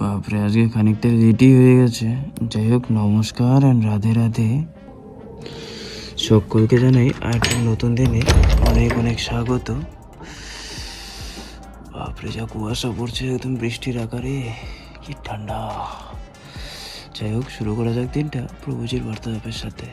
বাপরে, আজকে খানিকটা রেডি হয়ে গেছে। যাই হোক, নমস্কার অ্যান্ড রাধে রাধে। সকলকে জানাই একটা নতুন দিনে অনেক অনেক স্বাগত। বাপরে, যা কুয়াশা পড়ছে, একদম বৃষ্টির আকারে, কি ঠান্ডা। যাই হোক, শুরু করা যাক দিনটা প্রভুজির বার্তালাপের সাথে।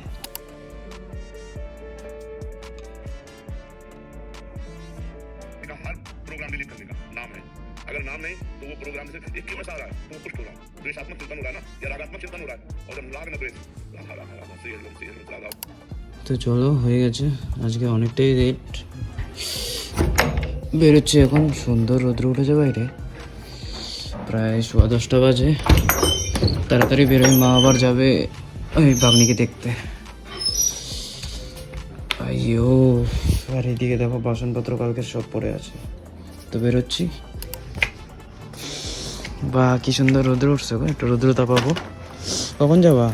हर प्रोग्राम डिलीट करने का नाम है। अगर नाम नहीं तो वो प्रोग्राम से एक क्यों आ रहा है, तो वो पुष्ट हो रहा है। द्वेषात्मक चिंतन हो रहा है ना, या रागात्मक चिंतन हो रहा है। और जब राग न द्वेष, राधा राधा राधा श्री हरि राधा। তো চলো, হয়ে গেছে আজকে অনেকটাই লেট। বেরোচ্ছি এখন, সুন্দর রোদ্র উঠেছে বাইরে, প্রায় 10:15 বাজে। তাড়াতাড়ি বেরোই, মা আবার যাবে ওই বাগনিকে দেখতে। আইও, আর এদিকে দেখো বাসনপত্র কালকে সব পড়ে আছে। তো বেরোচ্ছি। বা কি সুন্দর রোদ্র উঠছে গো, একটু রোদ্র তাপাবো। কখন যাবা?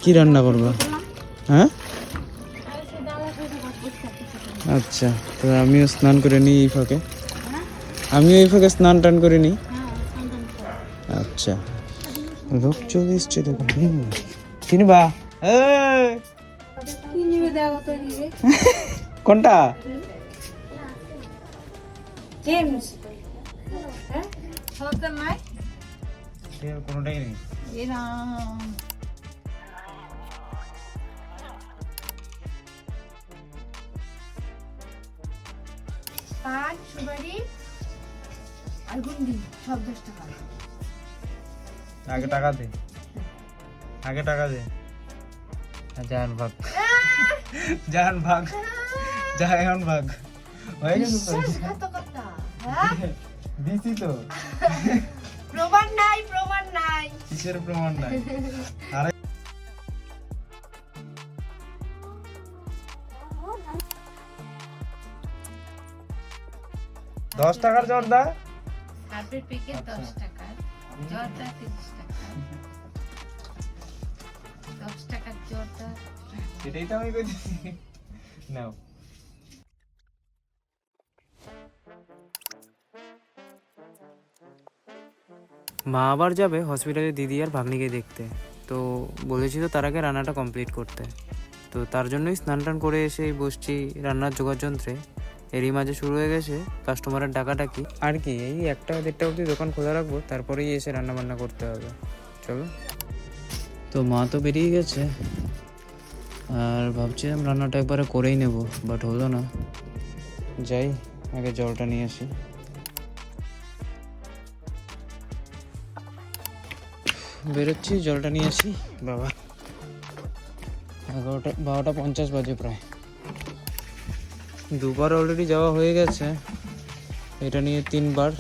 কি রান্না করবা? হ্যাঁ, আচ্ছা। তো আমিও স্নান করে নিই এই ফাঁকে, স্নান টান করে নিই। আচ্ছা, লোক চলে এসছে দেখো। কিনবা? কোনটা? কোনটাই নেই। পান, সুপারি আর গুন্ডি সব 10 টাকা। আগে টাকা দে, জান ভাগ, জান ভাগ হয়ে গেছে তো। বিশ্বাসঘাতকতা, হ্যাঁ? দিছি তো। প্রমাণ নাই। কিসের প্রমাণ নাই? আরে 10 টাকার জর্দা, সার্ভের প্যাকেট 10 টাকা, জর্দা 30 টাকা। 10 টাকার জর্দা, এটাই তো আমি কইছি। নাও। মা আবার যাবে হসপিটালে দিদি আর ভাগ্নিকে দেখতে। তো বলেছি তো তার আগে রান্নাটা কমপ্লিট করতে। তো তার জন্যই স্নান টান করে এসে বসছি রান্নার যোগাযন্ত্রে। এরই মাঝে শুরু হয়ে গেছে কাস্টমারের ডাকাডাকি। আর কি, এই 1-1:30 অবধি দোকান খোলা রাখবো, তারপরেই এসে রান্না বান্না করতে হবে। চলো। তো মা তো বেরিয়ে গেছে, আর ভাবছিলাম রান্নাটা একবারে করেই নেব, বাট হলো না। যাই, আগে জলটা নিয়ে আসি। বেরোচ্ছি, জলটা নিয়ে আসি। বাবা, 12:50 বাজে প্রায়। দুবার অলরেডি যাওয়া হয়ে গেছে, এটা নিয়ে 3বার।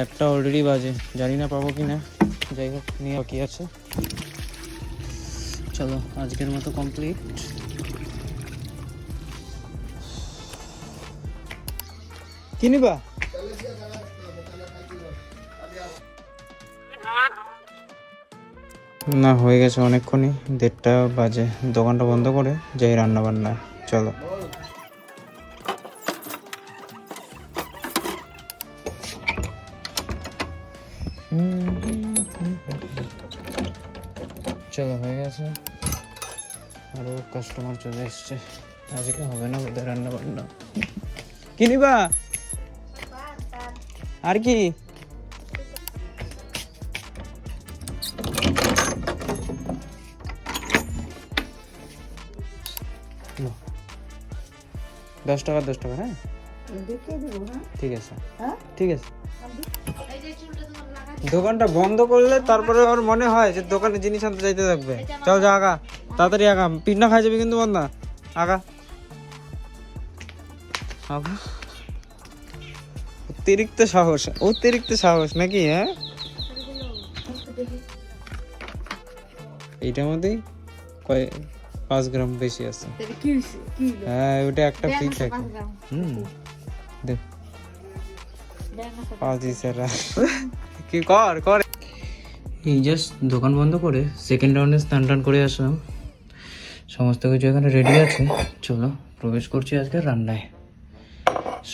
একটা অলরেডি বাজে, জানি না পাবো কি না। যাই হোক, নিয়ে বাকি আছে। চলো, আজকের মতো কমপ্লিট। কি নিবা? না, হয়ে গেছে অনেকক্ষণই, 1:30 বাজে। দোকানটা বন্ধ করে যাই রান্না বান্না। চলো। চলো, হয়ে গেছে। আরো কাস্টমার চলে এসছে, আজকে হবে না বোধহয় রান্না বান্না। কি নিবা? আর কি? দশ টাকা, হ্যাঁ ঠিক আছে, ঠিক আছে। দোকানটা বন্ধ করলে তারপরে ওর মনে হয় যে দোকানে জিনিস আনতে যাইতে থাকবে। চল যা, আগা তাড়াতাড়ি আগা, পিঠা খাই যাবে কিন্তু বন্ধ না। আগা আগা, অতিরিক্ত সাহস নাকি? হ্যাঁ, এইটার মধ্যেই 5 গ্রাম বেশি আছে। হ্যাঁ, ওটা একটা ফ্রি থাকে। দেখ, 5 দিছেরা কি কর। এই জাস্ট দোকান বন্ধ করে সেকেন্ড রাউন্ডে স্নান টান করে আসলাম। সমস্ত কিছু এখানে রেডি আছে। চলো, প্রবেশ করছি আজকে রান্নায়।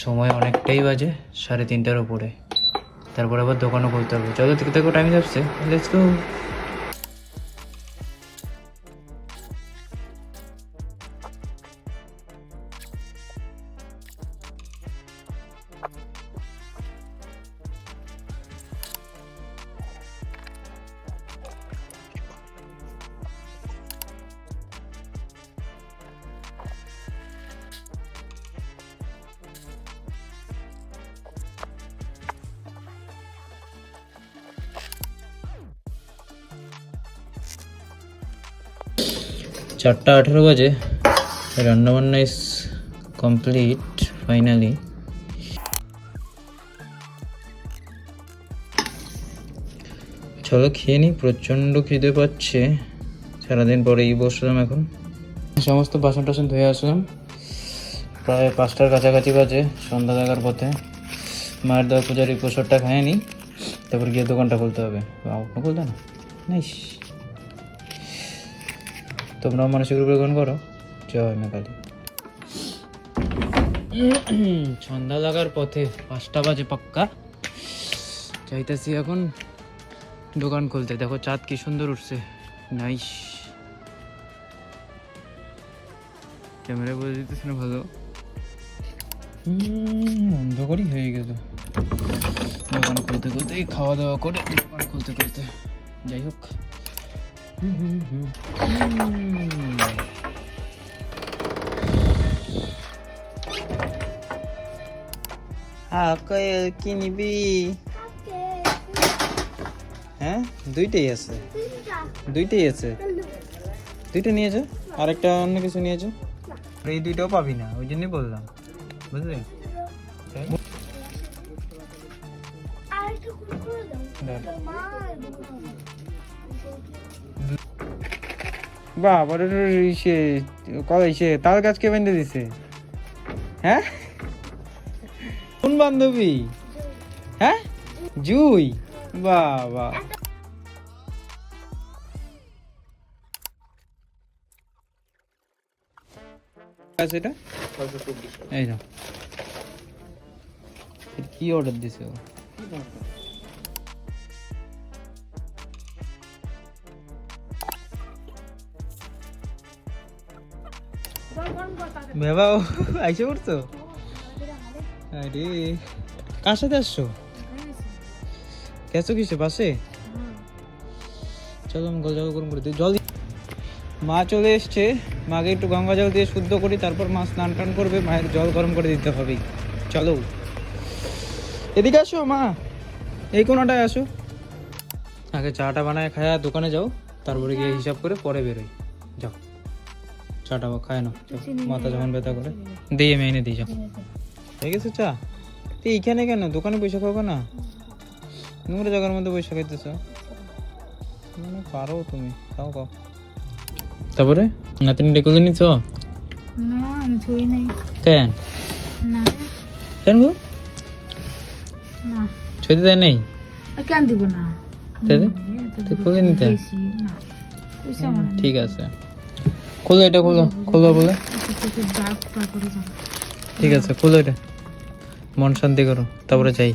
সময় অনেকটাই বাজে, 3:30টার উপরে। তারপর আবার দোকানও খুলতে হবে। চলো থেকে থেকে টাইম যাচ্ছে, লেটস গো। চারটা 18 বাজে, রান্নাবান্না ইস কমপ্লিট ফাইনালি। চলো খেয়ে নিই, প্রচণ্ড খিদে পাচ্ছে। সারাদিন পরে বসলাম এখন, সমস্ত বাসন টাসন ধুয়ে আসলাম। প্রায় 5টার কাছাকাছি বাজে, সন্ধ্যা লাগার পথে। মায়ের দেওয়া পূজার এই প্রসাদটা খাইয়ে নিই, তারপর গিয়ে দোকানটা খুলতে হবে। খুলতে না নাইস। তোমরাও মানসিক রূপে গ্রহণ করো। জয় মা কালী। সন্ধ্যা লাগার পথে, 5টা বাজে পাক্কা। চাইতেছি এখন দোকান খুলতে। দেখো চাঁদ কি সুন্দর উঠছে, নাইস। ক্যামেরা বলে দিতেছে না ভালো, অন্ধকারই হয়ে গেল। দোকান খুলতে খুলতে খাওয়া দাওয়া করে দোকান খুলতে খুলতে, যাই হোক। কি নিবি? হ্যাঁ দুইটাই আছে, দুইটাই আছে। দুইটা নিয়েছো, আরেকটা অন্য কিছু নিয়েছো। এই দুইটাও পাবি না, ওই জন্যই বললাম, বুঝলি? বাবা সে কলাই সে তাল গাছ কে বেঁধে দিছে? হ্যাঁ কোন বান্ধবী? হ্যাঁ জুই, বাবা। এটা এই না, কি অর্ডার দিছে ও? বাবা আইসে পড়ছো? আরে কার সাথে আসছো? গেছো কিসে, বাসে? চলো আমি জল গরম করে দিই। জল মা চলে এসছে, মাকে একটু গঙ্গা জল দিয়ে শুদ্ধ করি, তারপর মা স্নান টান করবে। মায়ের জল গরম করে দিতে হবে। চলো এদিকে আসো মা, এই কোনাটায় আসো। আগে চাটা বানায় খায়া দোকানে যাও, তারপরে গিয়ে হিসাব করে পরে বেরোই। যাও চাটা খায় না, মাথা যখন ব্যথা করে দিয়ে আমি এনে দিই। যাও হয়ে গেছে চা। তো এইখানে কেন, দোকানে বসে খাবো না? নোংরা জায়গার মধ্যে বসে খাইতেছ, মানে পারো তুমি, খাও খাও। তারপরে নাতিনি ডেকে নিছ? না আমি ছুঁই নাই। কেন? না কেন গো? না ছুঁতে দেয় নেই? কেন দিব না? তো খুলে নিতে। না ঠিক আছে, খোলো এটা, খোলো খোলো বলে। ঠিক আছে খোলো এটা, মন শান্তি করো, তারপরে যাই।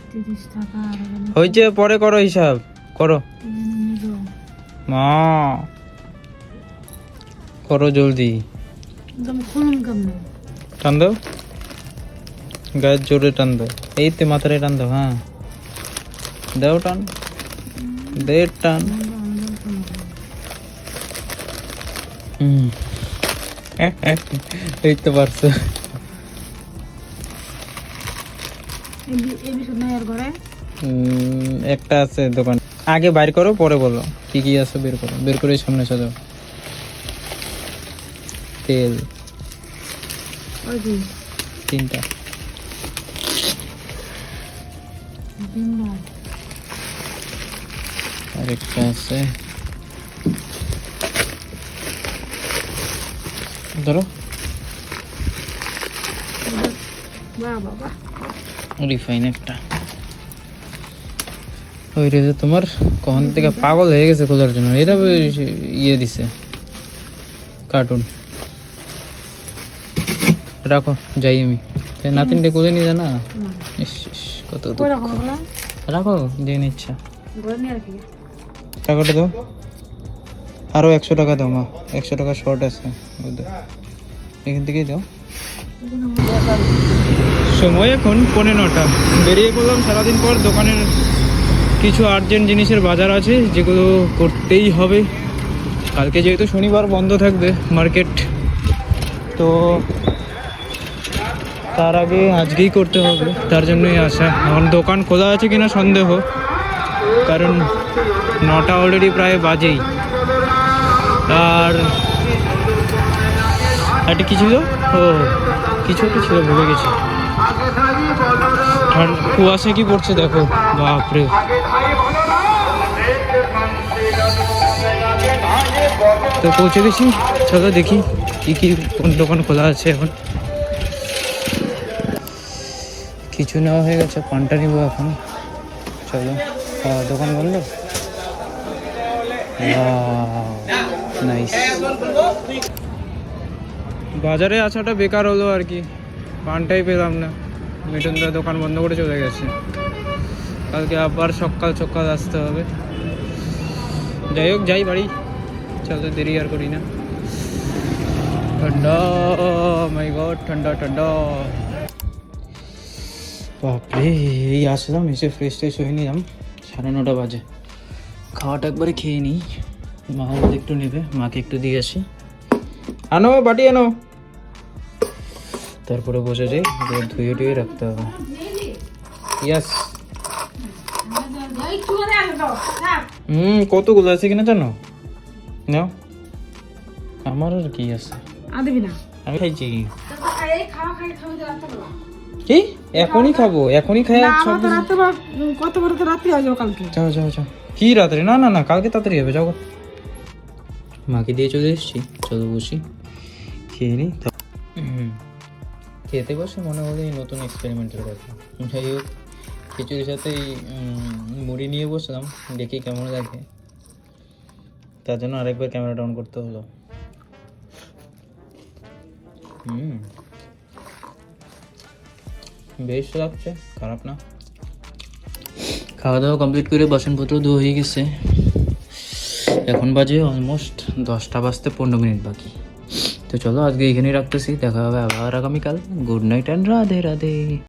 হয়েছে পরে করো, হিসাব করো মা, করো জলদি। টান দাও, গায়ের জোরে টান দাও, এই তো মাথায় টান দাও। হ্যাঁ দাও টান, দে টান। এই তো পারছো। একটা আছে দোকান, আগে বাইর করো পরে বলো কি কি আছে। বের করো, বের করে সামনে সাজাও। তেল 3টা, আরেকটা আছে, ধরো। রিফাইন একটা। ওই রে তোমার কখন থেকে পাগল হয়ে গেছে খোঁজার জন্য, এটা ইয়ে দিছে কার্টুন। রাখো যাই আমি, নাতিনটা কোলে নিয়ে যা না। কত রাখো দিয়ে নিচ্ছে বলেনি আর কি টাকাটা দাও, আরও 100 টাকা দাও মা, 100 টাকা শর্ট আছে ওদের, এখান থেকেই দাও। সময় এখন 9:15, বেরিয়ে পড়লাম সারাদিন পর। দোকানের কিছু আর্জেন্ট জিনিসের বাজার আছে যেগুলো করতেই হবে, কালকে যেহেতু শনিবার বন্ধ থাকবে মার্কেট, তো তার আগে আজকেই করতে হবে, তার জন্যই আসা। এখন দোকান খোলা আছে কিনা সন্দেহ, কারণ 9টা অলরেডি প্রায় বাজেই। আর একটা কি ছিল, ও কিছু একটা ছিল ভুলে গেছি। আর কুয়াশা কি পড়ছে দেখো, বাপরে। তো পৌঁছে গেছি, চলো দেখি কি কি কোন দোকান খোলা আছে। এখন কিছু নেওয়া হয়ে গেছে, পানটা নিবো এখন। চলো, দোকান বললো নাইস। বাজারে আসাটা বেকার হলো আর কি, পানটাই পেলাম না। মিঠুনদা দোকান বন্ধ করে চলে গেছে, কালকে আবার সকাল সকাল আসতে হবে। যাই হোক, যাই বাড়ি, চলো দেরি আর করি না। ঠান্ডা, মাই গড, ঠান্ডা ঠান্ডা, বাপরে। এই আসলাম, এসে ফ্রেশ ট্রেশ হয়ে নিলাম, 9:30 বাজে। খাওয়াটা একবারে খেয়ে নিই, মা আমাদের একটু নেবে, মাকে একটু দিয়ে আসি। আনো বাটি আনো, তারপরে বসে যাই, ধুয়ে টুয়ে রাখতে হবে। ইয়াস, কতগুলো আছে কিনা জানো? নাও, আমার আর কি আছে, দিবি না আমি খাইছি। এই খাওয়া খাই খাবি তো রাতে বেলা কি এখনই খাবো, এখনই খাই। আমার তো রাতে বেলা কত বড় তো রাত্রি হয়ে যাবে কালকে। যাও যাও যাও, কি রাত্রে? না না না, কালকে তাড়াতাড়ি হবে, যাও। মাকে দিয়ে চলে এসেছি, চলো বসি, খেয়ে নিই। খেতে বসে মনে হলো এই নতুন এক্সপেরিমেন্টের কথা। যাই হোক, খিচুড়ির সাথে মুড়ি নিয়ে বসলাম, দেখি কেমন লাগে। তার জন্য আরেকবার ক্যামেরাটা অন করতে হলো। বেশ লাগছে, খারাপ না। খাওয়া দাওয়া কমপ্লিট করে বাসনপত্র ধোয়া হয়ে গেছে। এখন বাজে অলমোস্ট 10টা বাজতে 15 মিনিট বাকি। তো চলো আজকে এখানেই রাখতেছি, দেখা হবে আবার আগামীকাল। Good night and Radhe Radhe.